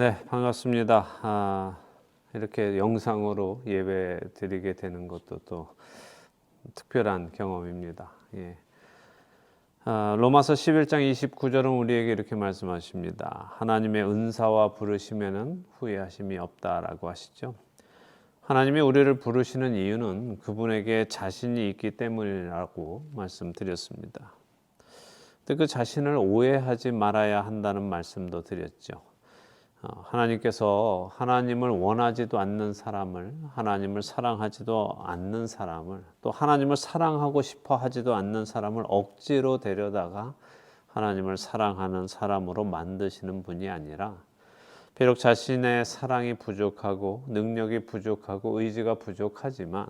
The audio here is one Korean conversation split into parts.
네, 반갑습니다. 이렇게 영상으로 예배 드리게 되는 것도 또 특별한 경험입니다. 예. 로마서 11장 29절은 우리에게 이렇게 말씀하십니다. 하나님의 은사와 부르심에는 후회하심이 없다라고 하시죠. 하나님이 우리를 부르시는 이유는 그분에게 자신이 있기 때문이라고 말씀드렸습니다. 근데 그 자신을 오해하지 말아야 한다는 말씀도 드렸죠. 하나님께서 하나님을 원하지도 않는 사람을, 하나님을 사랑하지도 않는 사람을, 또 하나님을 사랑하고 싶어 하지도 않는 사람을 억지로 데려다가 하나님을 사랑하는 사람으로 만드시는 분이 아니라, 비록 자신의 사랑이 부족하고 능력이 부족하고 의지가 부족하지만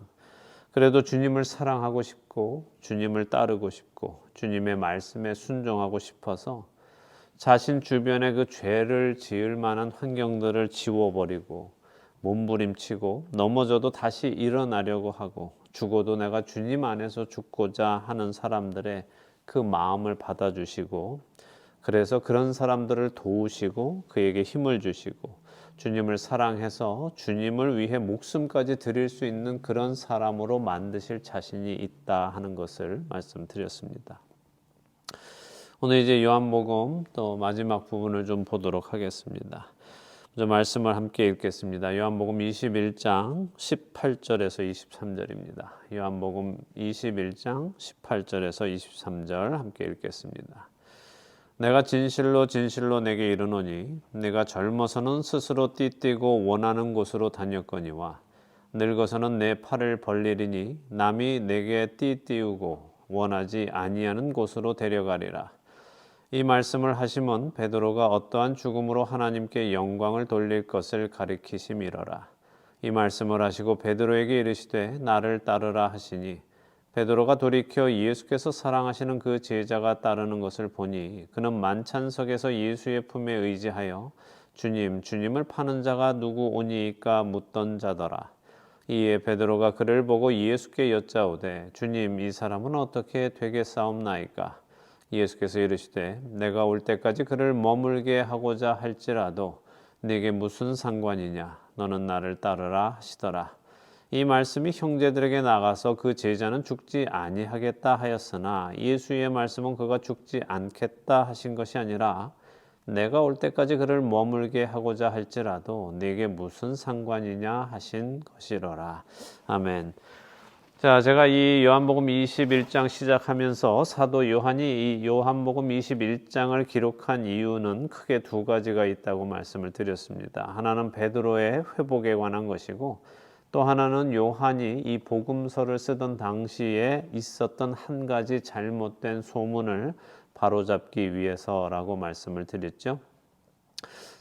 그래도 주님을 사랑하고 싶고 주님을 따르고 싶고 주님의 말씀에 순종하고 싶어서 자신 주변에 그 죄를 지을 만한 환경들을 지워버리고 몸부림치고 넘어져도 다시 일어나려고 하고 죽어도 내가 주님 안에서 죽고자 하는 사람들의 그 마음을 받아주시고, 그래서 그런 사람들을 도우시고 그에게 힘을 주시고 주님을 사랑해서 주님을 위해 목숨까지 드릴 수 있는 그런 사람으로 만드실 자신이 있다 하는 것을 말씀드렸습니다. 오늘 이제 요한복음 또 마지막 부분을 좀 보도록 하겠습니다. 먼저 말씀을 함께 읽겠습니다. 요한복음 21장 18절에서 23절입니다. 요한복음 21장 18절에서 23절 함께 읽겠습니다. 내가 진실로 진실로 내게 이르노니 내가 젊어서는 스스로 띠뛰고 원하는 곳으로 다녔거니와 늙어서는 내 팔을 벌리리니 남이 내게 띠띠우고 원하지 아니하는 곳으로 데려가리라. 이 말씀을 하심은 베드로가 어떠한 죽음으로 하나님께 영광을 돌릴 것을 가리키심이로라. 이 말씀을 하시고 베드로에게 이르시되 나를 따르라 하시니 베드로가 돌이켜 예수께서 사랑하시는 그 제자가 따르는 것을 보니 그는 만찬석에서 예수의 품에 의지하여 주님, 주님을 파는 자가 누구 오니이까 묻던 자더라. 이에 베드로가 그를 보고 예수께 여짜오되 주님, 이 사람은 어떻게 되겠사옵나이까? 예수께서 이르시되 내가 올 때까지 그를 머물게 하고자 할지라도 네게 무슨 상관이냐? 너는 나를 따르라 하시더라. 이 말씀이 형제들에게 나가서 그 제자는 죽지 아니하겠다 하였으나 예수의 말씀은 그가 죽지 않겠다 하신 것이 아니라 내가 올 때까지 그를 머물게 하고자 할지라도 네게 무슨 상관이냐 하신 것이로라. 아멘. 자, 제가 이 요한복음 21장 시작하면서 사도 요한이 이 요한복음 21장을 기록한 이유는 크게 두 가지가 있다고 말씀을 드렸습니다. 하나는 베드로의 회복에 관한 것이고 또 하나는 요한이 이 복음서를 쓰던 당시에 있었던 한 가지 잘못된 소문을 바로잡기 위해서라고 말씀을 드렸죠.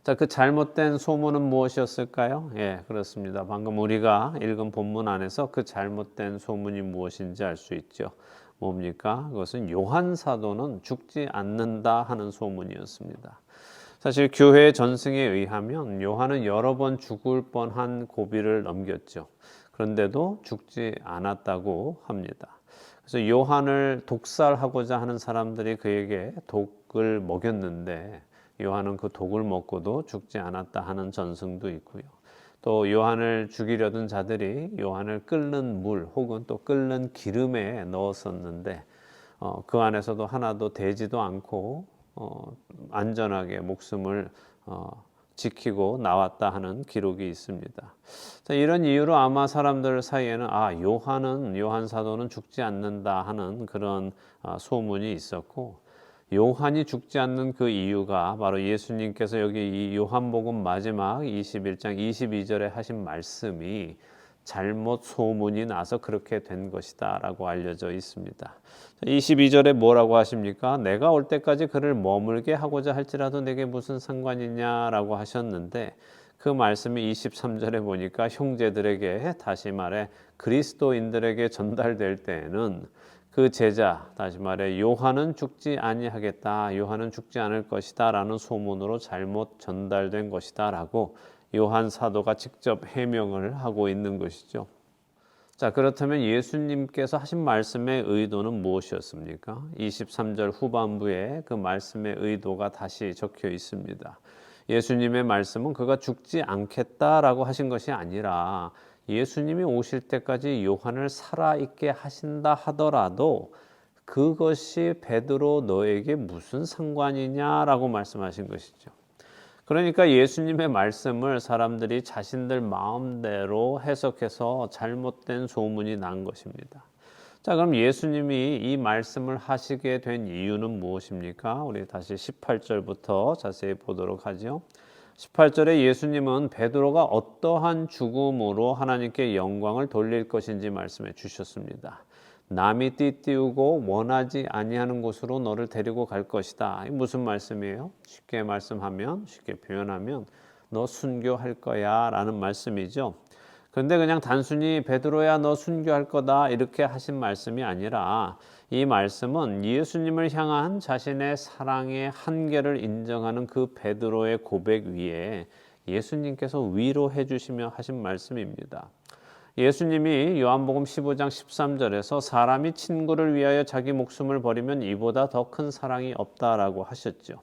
자, 그 잘못된 소문은 무엇이었을까요? 예, 그렇습니다. 방금 우리가 읽은 본문 안에서 그 잘못된 소문이 무엇인지 알 수 있죠. 뭡니까? 그것은 요한 사도는 죽지 않는다 하는 소문이었습니다. 사실 교회 전승에 의하면 요한은 여러 번 죽을 뻔한 고비를 넘겼죠. 그런데도 죽지 않았다고 합니다. 그래서 요한을 독살하고자 하는 사람들이 그에게 독을 먹였는데 요한은 그 독을 먹고도 죽지 않았다 하는 전승도 있고요. 또 요한을 죽이려던 자들이 요한을 끓는 물 혹은 또 끓는 기름에 넣었었는데 그 안에서도 하나도 되지도 않고 안전하게 목숨을 지키고 나왔다 하는 기록이 있습니다. 자, 이런 이유로 아마 사람들 사이에는 요한 사도는 죽지 않는다 하는 그런 소문이 있었고, 요한이 죽지 않는 그 이유가 바로 예수님께서 여기 이 요한복음 마지막 21장 22절에 하신 말씀이 잘못 소문이 나서 그렇게 된 것이다 라고 알려져 있습니다. 22절에 뭐라고 하십니까? 내가 올 때까지 그를 머물게 하고자 할지라도 내게 무슨 상관이냐라고 하셨는데, 그 말씀이 23절에 보니까 형제들에게, 다시 말해 그리스도인들에게 전달될 때에는 그 제자, 다시 말해 요한은 죽지 아니하겠다, 요한은 죽지 않을 것이다 라는 소문으로 잘못 전달된 것이다 라고 요한 사도가 직접 해명을 하고 있는 것이죠. 자, 그렇다면 예수님께서 하신 말씀의 의도는 무엇이었습니까? 23절 후반부에 그 말씀의 의도가 다시 적혀 있습니다. 예수님의 말씀은 그가 죽지 않겠다라고 하신 것이 아니라 예수님이 오실 때까지 요한을 살아있게 하신다 하더라도 그것이 베드로 너에게 무슨 상관이냐라고 말씀하신 것이죠. 그러니까 예수님의 말씀을 사람들이 자신들 마음대로 해석해서 잘못된 소문이 난 것입니다. 자, 그럼 예수님이 이 말씀을 하시게 된 이유는 무엇입니까? 우리 다시 18절부터 자세히 보도록 하죠. 18절에 예수님은 베드로가 어떠한 죽음으로 하나님께 영광을 돌릴 것인지 말씀해 주셨습니다. 남이 띠띠우고 원하지 아니하는 곳으로 너를 데리고 갈 것이다. 이게 무슨 말씀이에요? 쉽게 말씀하면, 쉽게 표현하면 너 순교할 거야 라는 말씀이죠. 그런데 그냥 단순히 베드로야 너 순교할 거다 이렇게 하신 말씀이 아니라 이 말씀은 예수님을 향한 자신의 사랑의 한계를 인정하는 그 베드로의 고백 위에 예수님께서 위로해 주시며 하신 말씀입니다. 예수님이 요한복음 15장 13절에서 사람이 친구를 위하여 자기 목숨을 버리면 이보다 더 큰 사랑이 없다라고 하셨죠.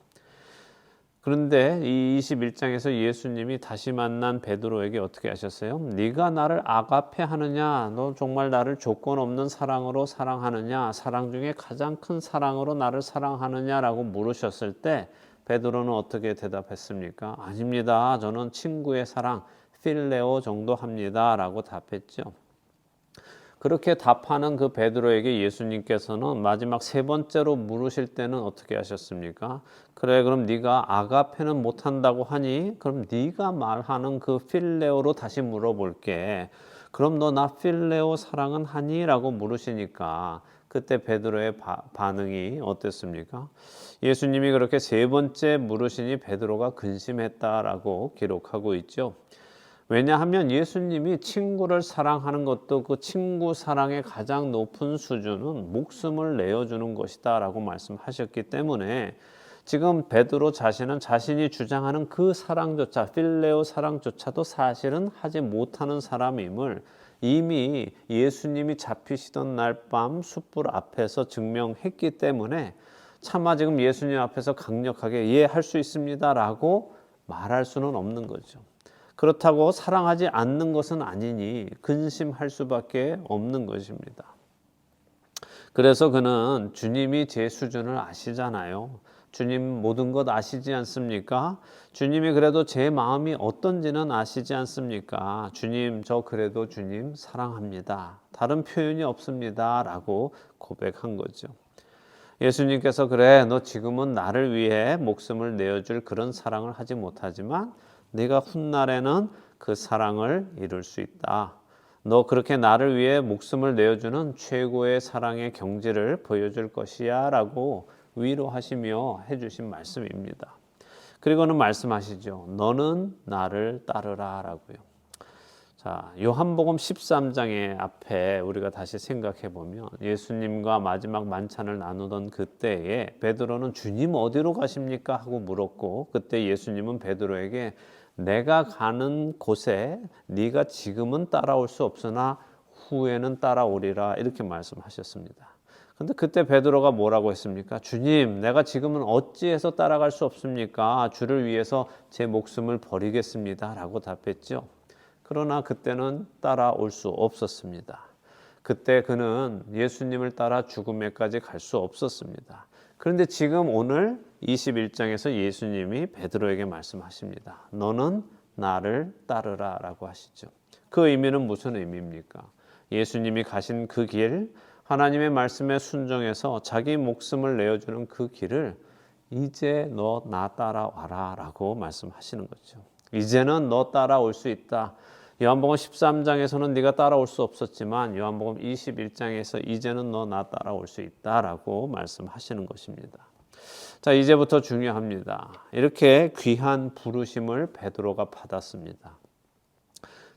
그런데 이 21장에서 예수님이 다시 만난 베드로에게 어떻게 하셨어요? 네가 나를 아가페 하느냐? 너 정말 나를 조건 없는 사랑으로 사랑하느냐? 사랑 중에 가장 큰 사랑으로 나를 사랑하느냐라고 물으셨을 때 베드로는 어떻게 대답했습니까? 아닙니다. 저는 친구의 사랑, 필레오 정도 합니다. 라고 답했죠. 그렇게 답하는 그 베드로에게 예수님께서는 마지막 세 번째로 물으실 때는 어떻게 하셨습니까? 그래, 그럼 네가 아가페는 못한다고 하니 그럼 네가 말하는 그 필레오로 다시 물어볼게. 그럼 너 나 필레오 사랑은 하니? 라고 물으시니까 그때 베드로의 반응이 어땠습니까? 예수님이 그렇게 세 번째 물으시니 베드로가 근심했다라고 기록하고 있죠. 왜냐하면 예수님이 친구를 사랑하는 것도 그 친구 사랑의 가장 높은 수준은 목숨을 내어주는 것이다 라고 말씀하셨기 때문에 지금 베드로 자신은 자신이 주장하는 그 사랑조차 필레오 사랑조차도 사실은 하지 못하는 사람임을 이미 예수님이 잡히시던 날 밤 숯불 앞에서 증명했기 때문에 차마 지금 예수님 앞에서 강력하게 예, 할 수 있습니다 라고 말할 수는 없는 거죠. 그렇다고 사랑하지 않는 것은 아니니 근심할 수밖에 없는 것입니다. 그래서 그는 주님이 제 수준을 아시잖아요. 주님 모든 것 아시지 않습니까? 주님이 그래도 제 마음이 어떤지는 아시지 않습니까? 주님, 저 그래도 주님 사랑합니다. 다른 표현이 없습니다. 라고 고백한 거죠. 예수님께서 그래, 너 지금은 나를 위해 목숨을 내어줄 그런 사랑을 하지 못하지만 네가 훗날에는 그 사랑을 이룰 수 있다. 너 그렇게 나를 위해 목숨을 내어주는 최고의 사랑의 경지를 보여줄 것이야 라고 위로하시며 해주신 말씀입니다. 그리고는 말씀하시죠. 너는 나를 따르라 라고요. 자, 요한복음 13장의 앞에 우리가 다시 생각해 보면 예수님과 마지막 만찬을 나누던 그때에 베드로는 주님 어디로 가십니까? 하고 물었고 그때 예수님은 베드로에게 내가 가는 곳에 네가 지금은 따라올 수 없으나 후에는 따라오리라 이렇게 말씀하셨습니다. 근데 그때 베드로가 뭐라고 했습니까? 주님, 내가 지금은 어찌해서 따라갈 수 없습니까? 주를 위해서 제 목숨을 버리겠습니다. 라고 답했죠. 그러나 그때는 따라올 수 없었습니다. 그때 그는 예수님을 따라 죽음에까지 갈 수 없었습니다. 그런데 지금 오늘 21장에서 예수님이 베드로에게 말씀하십니다. 너는 나를 따르라 라고 하시죠. 그 의미는 무슨 의미입니까? 예수님이 가신 그 길, 하나님의 말씀에 순종해서 자기 목숨을 내어주는 그 길을 이제 너 나 따라와라 라고 말씀하시는 거죠. 이제는 너 따라올 수 있다. 요한복음 13장에서는 네가 따라올 수 없었지만 요한복음 21장에서 이제는 너 나 따라올 수 있다라고 말씀하시는 것입니다. 자, 이제부터 중요합니다. 이렇게 귀한 부르심을 베드로가 받았습니다.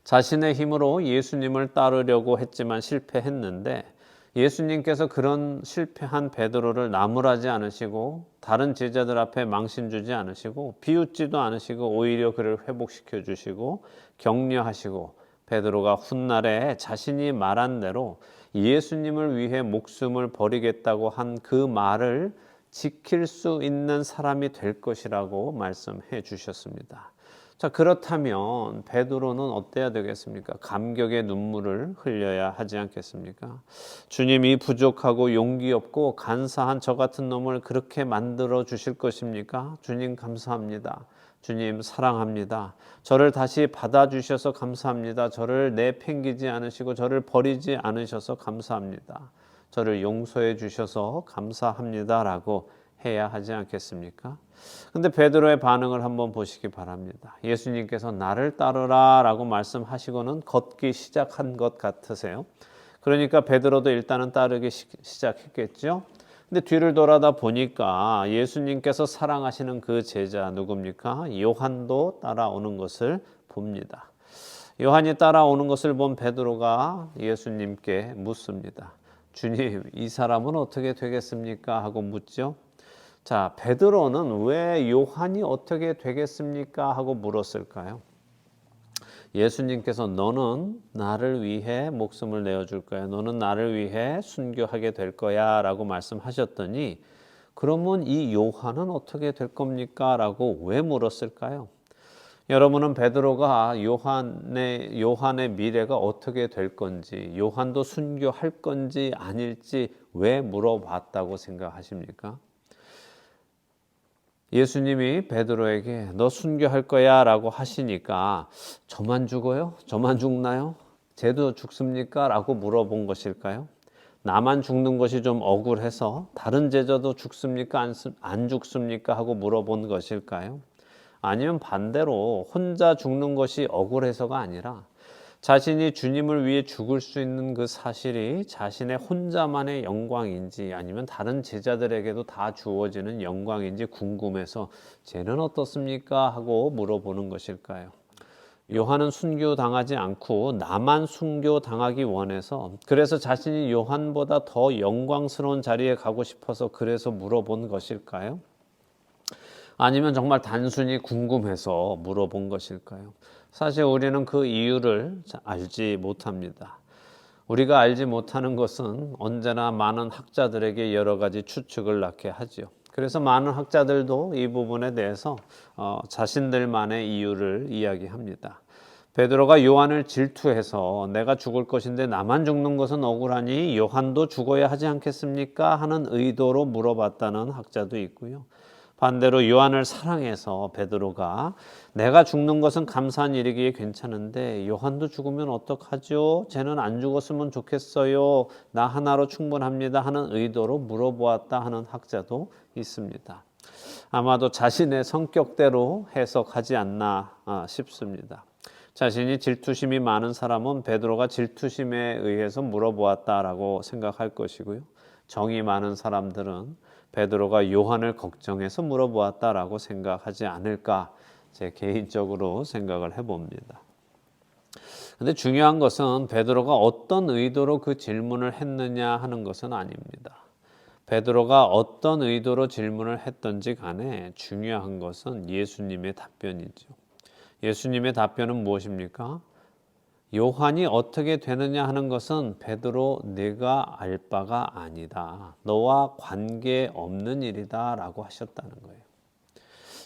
자신의 힘으로 예수님을 따르려고 했지만 실패했는데 예수님께서 그런 실패한 베드로를 나무라지 않으시고 다른 제자들 앞에 망신 주지 않으시고 비웃지도 않으시고 오히려 그를 회복시켜 주시고 격려하시고 베드로가 훗날에 자신이 말한 대로 예수님을 위해 목숨을 버리겠다고 한 그 말을 지킬 수 있는 사람이 될 것이라고 말씀해 주셨습니다. 자, 그렇다면 베드로는 어때야 되겠습니까? 감격의 눈물을 흘려야 하지 않겠습니까? 주님이 부족하고 용기 없고 간사한 저 같은 놈을 그렇게 만들어 주실 것입니까? 주님 감사합니다. 주님 사랑합니다. 저를 다시 받아주셔서 감사합니다. 저를 내팽기지 않으시고 저를 버리지 않으셔서 감사합니다. 저를 용서해 주셔서 감사합니다. 라고 해야 하지 않겠습니까? 근데 베드로의 반응을 한번 보시기 바랍니다. 예수님께서 나를 따르라 라고 말씀하시고는 걷기 시작한 것 같으세요. 그러니까 베드로도 일단은 따르기 시작했겠죠. 근데 뒤를 돌아다 보니까 예수님께서 사랑하시는 그 제자 누굽니까? 요한도 따라오는 것을 봅니다. 요한이 따라오는 것을 본 베드로가 예수님께 묻습니다. 주님, 이 사람은 어떻게 되겠습니까? 하고 묻죠. 자, 베드로는 왜 요한이 어떻게 되겠습니까? 하고 물었을까요? 예수님께서 너는 나를 위해 목숨을 내어줄 거야. 너는 나를 위해 순교하게 될 거야. 라고 말씀하셨더니 그러면 이 요한은 어떻게 될 겁니까? 라고 왜 물었을까요? 여러분은 베드로가 요한의 미래가 어떻게 될 건지, 요한도 순교할 건지 아닐지 왜 물어봤다고 생각하십니까? 예수님이 베드로에게 너 순교할 거야 라고 하시니까 저만 죽어요? 저만 죽나요? 쟤도 죽습니까? 라고 물어본 것일까요? 나만 죽는 것이 좀 억울해서 다른 제자도 죽습니까? 안 죽습니까? 하고 물어본 것일까요? 아니면 반대로 혼자 죽는 것이 억울해서가 아니라 자신이 주님을 위해 죽을 수 있는 그 사실이 자신의 혼자만의 영광인지 아니면 다른 제자들에게도 다 주어지는 영광인지 궁금해서 쟤는 어떻습니까? 하고 물어보는 것일까요? 요한은 순교당하지 않고 나만 순교당하기 원해서 그래서 자신이 요한보다 더 영광스러운 자리에 가고 싶어서 그래서 물어본 것일까요? 아니면 정말 단순히 궁금해서 물어본 것일까요? 사실 우리는 그 이유를 알지 못합니다. 우리가 알지 못하는 것은 언제나 많은 학자들에게 여러 가지 추측을 낳게 하죠. 그래서 많은 학자들도 이 부분에 대해서 자신들만의 이유를 이야기합니다. 베드로가 요한을 질투해서 내가 죽을 것인데 나만 죽는 것은 억울하니 요한도 죽어야 하지 않겠습니까? 하는 의도로 물어봤다는 학자도 있고요. 반대로 요한을 사랑해서 베드로가 내가 죽는 것은 감사한 일이기에 괜찮은데 요한도 죽으면 어떡하죠? 쟤는 안 죽었으면 좋겠어요. 나 하나로 충분합니다 하는 의도로 물어보았다 하는 학자도 있습니다. 아마도 자신의 성격대로 해석하지 않나 싶습니다. 자신이 질투심이 많은 사람은 베드로가 질투심에 의해서 물어보았다라고 생각할 것이고요. 정이 많은 사람들은 베드로가 요한을 걱정해서 물어보았다라고 생각하지 않을까 제 개인적으로 생각을 해봅니다. 근데 중요한 것은 베드로가 어떤 의도로 그 질문을 했느냐 하는 것은 아닙니다. 베드로가 어떤 의도로 질문을 했던지 간에 중요한 것은 예수님의 답변이죠. 예수님의 답변은 무엇입니까? 요한이 어떻게 되느냐 하는 것은 베드로 네가 알 바가 아니다. 너와 관계없는 일이다 라고 하셨다는 거예요.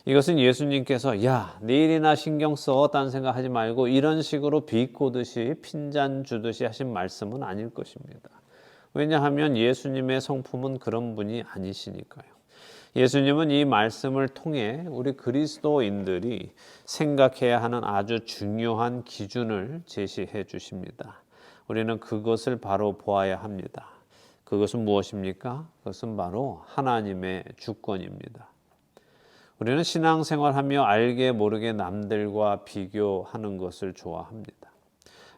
이것은 예수님께서 야, 네 일이나 신경 써 딴 생각하지 말고 이런 식으로 비꼬듯이 핀잔 주듯이 하신 말씀은 아닐 것입니다. 왜냐하면 예수님의 성품은 그런 분이 아니시니까요. 예수님은 이 말씀을 통해 우리 그리스도인들이 생각해야 하는 아주 중요한 기준을 제시해 주십니다. 우리는 그것을 바로 보아야 합니다. 그것은 무엇입니까? 그것은 바로 하나님의 주권입니다. 우리는 신앙생활하며 알게 모르게 남들과 비교하는 것을 좋아합니다.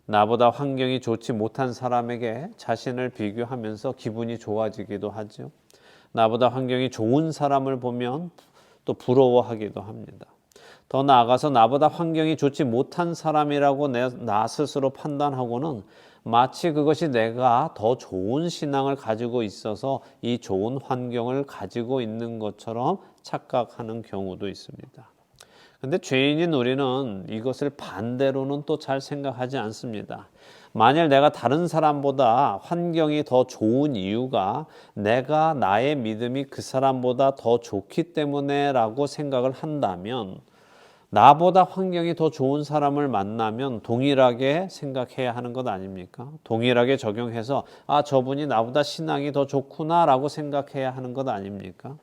나보다 환경이 좋지 못한 사람에게 자신을 비교하면서 기분이 좋아지기도 하죠. 나보다 환경이 좋은 사람을 보면 또 부러워하기도 합니다. 더 나아가서 나보다 환경이 좋지 못한 사람이라고 나 스스로 판단하고는 마치 그것이 내가 더 좋은 신앙을 가지고 있어서 이 좋은 환경을 가지고 있는 것처럼 착각하는 경우도 있습니다. 근데 죄인인 우리는 이것을 반대로는 또 잘 생각하지 않습니다. 만일 내가 다른 사람보다 환경이 더 좋은 이유가 내가 나의 믿음이 그 사람보다 더 좋기 때문에라고 생각을 한다면 나보다 환경이 더 좋은 사람을 만나면 동일하게 생각해야 하는 것 아닙니까? 동일하게 적용해서 저분이 나보다 신앙이 더 좋구나라고 생각해야 하는 것 아닙니까?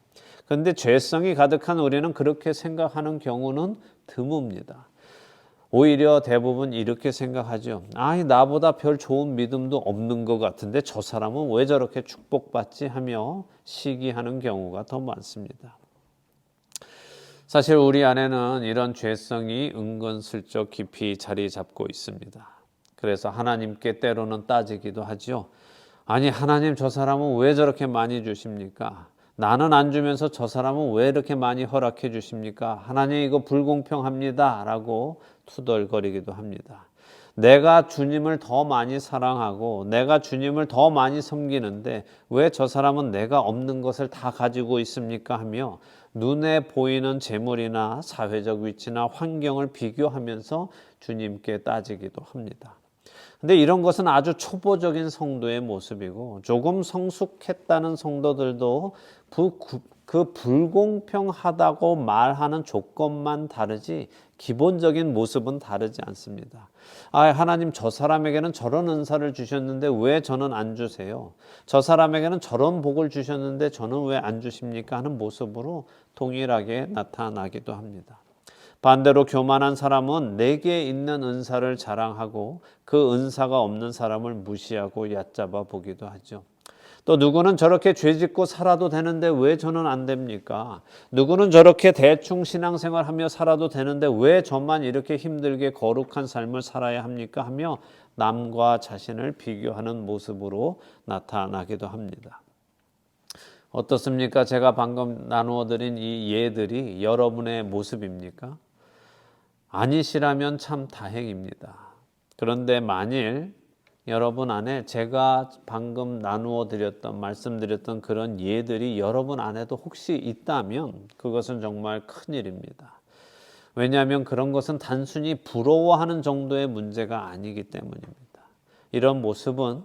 그런데 죄성이 가득한 우리는 그렇게 생각하는 경우는 드뭅니다. 오히려 대부분 이렇게 생각하죠. 나보다 별 좋은 믿음도 없는 것 같은데 저 사람은 왜 저렇게 축복받지 하며 시기하는 경우가 더 많습니다. 사실 우리 안에는 이런 죄성이 은근슬쩍 깊이 자리 잡고 있습니다. 그래서 하나님께 때로는 따지기도 하죠. 하나님 저 사람은 왜 저렇게 많이 주십니까? 나는 안 주면서 저 사람은 왜 이렇게 많이 허락해 주십니까? 하나님 이거 불공평합니다 라고 투덜거리기도 합니다. 내가 주님을 더 많이 사랑하고 내가 주님을 더 많이 섬기는데 왜 저 사람은 내가 없는 것을 다 가지고 있습니까? 하며 눈에 보이는 재물이나 사회적 위치나 환경을 비교하면서 주님께 따지기도 합니다. 근데 이런 것은 아주 초보적인 성도의 모습이고 조금 성숙했다는 성도들도 그 불공평하다고 말하는 조건만 다르지 기본적인 모습은 다르지 않습니다. 하나님 저 사람에게는 저런 은사를 주셨는데 왜 저는 안 주세요? 저 사람에게는 저런 복을 주셨는데 저는 왜 안 주십니까? 하는 모습으로 동일하게 나타나기도 합니다. 반대로 교만한 사람은 내게 있는 은사를 자랑하고 그 은사가 없는 사람을 무시하고 얕잡아 보기도 하죠. 또 누구는 저렇게 죄짓고 살아도 되는데 왜 저는 안 됩니까? 누구는 저렇게 대충 신앙생활하며 살아도 되는데 왜 저만 이렇게 힘들게 거룩한 삶을 살아야 합니까? 하며 남과 자신을 비교하는 모습으로 나타나기도 합니다. 어떻습니까? 제가 방금 나누어 드린 이 예들이 여러분의 모습입니까? 아니시라면 참 다행입니다. 그런데 만일 여러분 안에 제가 방금 나누어 드렸던 말씀드렸던 그런 예들이 여러분 안에도 혹시 있다면 그것은 정말 큰일입니다. 왜냐하면 그런 것은 단순히 부러워하는 정도의 문제가 아니기 때문입니다. 이런 모습은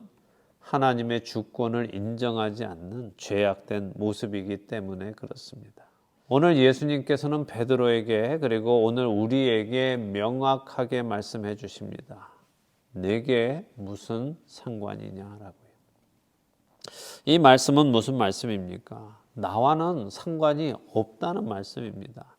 하나님의 주권을 인정하지 않는 죄악된 모습이기 때문에 그렇습니다. 오늘 예수님께서는 베드로에게 그리고 오늘 우리에게 명확하게 말씀해 주십니다. 내게 무슨 상관이냐라고요. 이 말씀은 무슨 말씀입니까? 나와는 상관이 없다는 말씀입니다.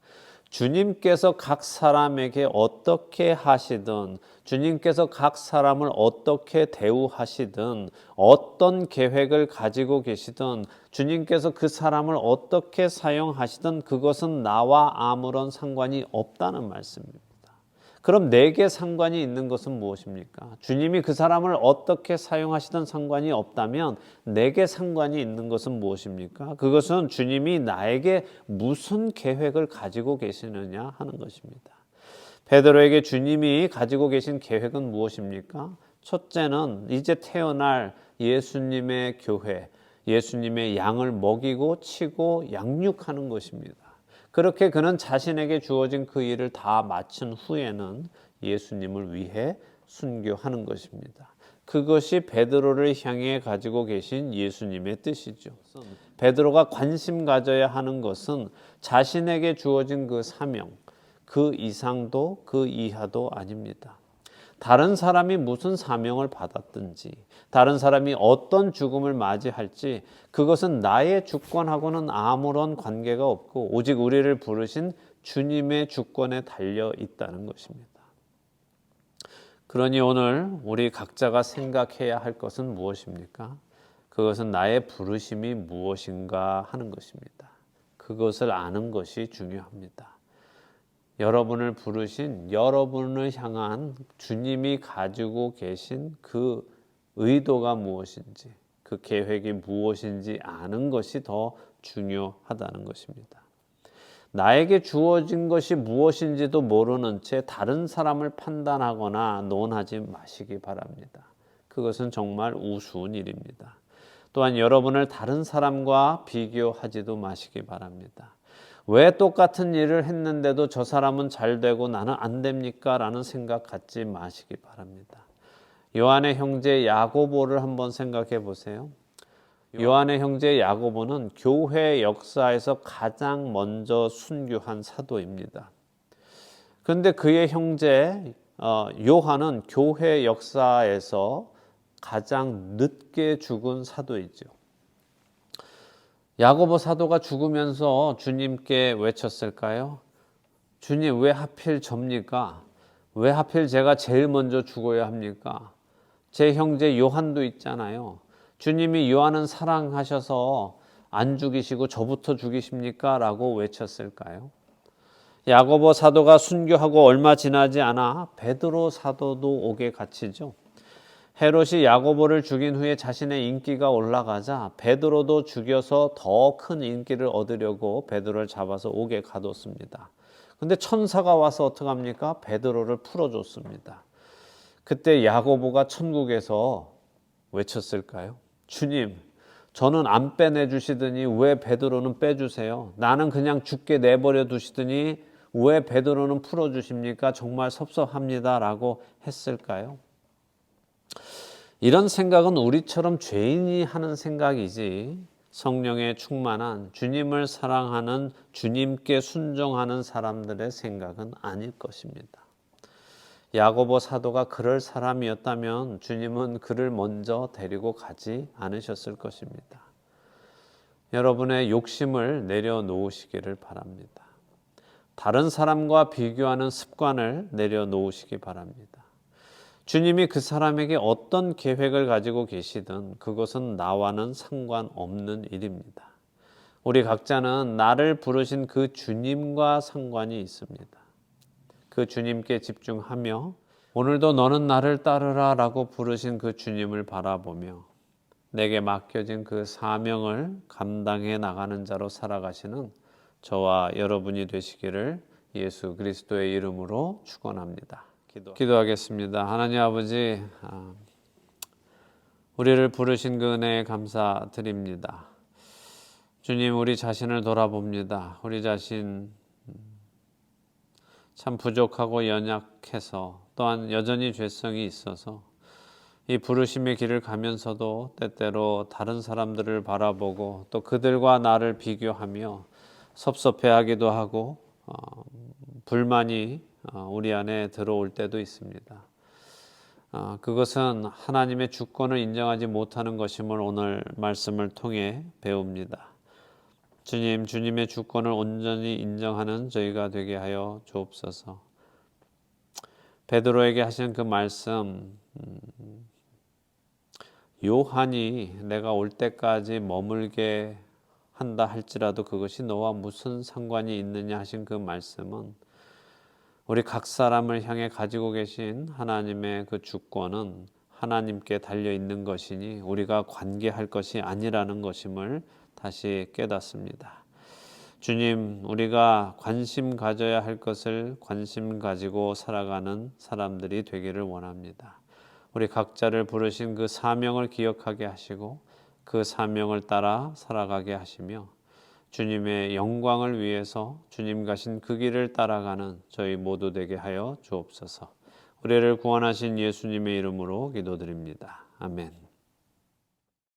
주님께서 각 사람에게 어떻게 하시든 주님께서 각 사람을 어떻게 대우하시든 어떤 계획을 가지고 계시든 주님께서 그 사람을 어떻게 사용하시든 그것은 나와 아무런 상관이 없다는 말씀입니다. 그럼 내게 상관이 있는 것은 무엇입니까? 주님이 그 사람을 어떻게 사용하시든 상관이 없다면 내게 상관이 있는 것은 무엇입니까? 그것은 주님이 나에게 무슨 계획을 가지고 계시느냐 하는 것입니다. 베드로에게 주님이 가지고 계신 계획은 무엇입니까? 첫째는 이제 태어날 예수님의 교회, 예수님의 양을 먹이고 치고 양육하는 것입니다. 그렇게 그는 자신에게 주어진 그 일을 다 마친 후에는 예수님을 위해 순교하는 것입니다. 그것이 베드로를 향해 가지고 계신 예수님의 뜻이죠. 베드로가 관심 가져야 하는 것은 자신에게 주어진 그 사명, 그 이상도 그 이하도 아닙니다. 다른 사람이 무슨 사명을 받았든지 다른 사람이 어떤 죽음을 맞이할지 그것은 나의 주권하고는 아무런 관계가 없고 오직 우리를 부르신 주님의 주권에 달려 있다는 것입니다. 그러니 오늘 우리 각자가 생각해야 할 것은 무엇입니까? 그것은 나의 부르심이 무엇인가 하는 것입니다. 그것을 아는 것이 중요합니다. 여러분을 부르신 여러분을 향한 주님이 가지고 계신 그 의도가 무엇인지 그 계획이 무엇인지 아는 것이 더 중요하다는 것입니다. 나에게 주어진 것이 무엇인지도 모르는 채 다른 사람을 판단하거나 논하지 마시기 바랍니다. 그것은 정말 우스운 일입니다. 또한 여러분을 다른 사람과 비교하지도 마시기 바랍니다. 왜 똑같은 일을 했는데도 저 사람은 잘 되고 나는 안 됩니까? 라는 생각 갖지 마시기 바랍니다. 요한의 형제 야고보를 한번 생각해 보세요. 요한의 형제 야고보는 교회 역사에서 가장 먼저 순교한 사도입니다. 그런데 그의 형제 요한은 교회 역사에서 가장 늦게 죽은 사도이죠. 야고보 사도가 죽으면서 주님께 외쳤을까요? 주님, 왜 하필 접니까? 왜 하필 제가 제일 먼저 죽어야 합니까? 제 형제 요한도 있잖아요. 주님이 요한은 사랑하셔서 안 죽이시고 저부터 죽이십니까? 라고 외쳤을까요? 야고보 사도가 순교하고 얼마 지나지 않아 베드로 사도도 옥에 갇히죠. 헤롯이 야고보를 죽인 후에 자신의 인기가 올라가자 베드로도 죽여서 더 큰 인기를 얻으려고 베드로를 잡아서 옥에 가뒀습니다. 근데 천사가 와서 어떡합니까? 베드로를 풀어줬습니다. 그때 야고보가 천국에서 외쳤을까요? 주님, 저는 안 빼내주시더니 왜 베드로는 빼주세요? 나는 그냥 죽게 내버려 두시더니 왜 베드로는 풀어주십니까? 정말 섭섭합니다. 라고 했을까요? 이런 생각은 우리처럼 죄인이 하는 생각이지 성령에 충만한 주님을 사랑하는 주님께 순종하는 사람들의 생각은 아닐 것입니다. 야고보 사도가 그럴 사람이었다면 주님은 그를 먼저 데리고 가지 않으셨을 것입니다. 여러분의 욕심을 내려놓으시기를 바랍니다. 다른 사람과 비교하는 습관을 내려놓으시기 바랍니다. 주님이 그 사람에게 어떤 계획을 가지고 계시든 그것은 나와는 상관없는 일입니다. 우리 각자는 나를 부르신 그 주님과 상관이 있습니다. 그 주님께 집중하며 오늘도 너는 나를 따르라 라고 부르신 그 주님을 바라보며 내게 맡겨진 그 사명을 감당해 나가는 자로 살아가시는 저와 여러분이 되시기를 예수 그리스도의 이름으로 축원합니다. 기도하겠습니다. 하나님 아버지, 우리를 부르신 그 은혜에 감사드립니다. 주님, 우리 자신을 돌아봅니다. 우리 자신 참 부족하고 연약해서 또한 여전히 죄성이 있어서 이 부르심의 길을 가면서도 때때로 다른 사람들을 바라보고 또 그들과 나를 비교하며 섭섭해하기도 하고 불만이 우리 안에 들어올 때도 있습니다. 그것은 하나님의 주권을 인정하지 못하는 것임을 오늘 말씀을 통해 배웁니다. 주님, 주님의 주권을 온전히 인정하는 저희가 되게 하여 주옵소서. 베드로에게 하신 그 말씀, 요한이 내가 올 때까지 머물게 한다 할지라도 그것이 너와 무슨 상관이 있느냐 하신 그 말씀은 우리 각 사람을 향해 가지고 계신 하나님의 그 주권은 하나님께 달려 있는 것이니 우리가 관계할 것이 아니라는 것임을 다시 깨닫습니다. 주님, 우리가 관심 가져야 할 것을 관심 가지고 살아가는 사람들이 되기를 원합니다. 우리 각자를 부르신 그 사명을 기억하게 하시고 그 사명을 따라 살아가게 하시며 주님의 영광을 위해서 주님 가신 그 길을 따라가는 저희 모두 되게 하여 주옵소서. 우리를 구원하신 예수님의 이름으로 기도드립니다. 아멘.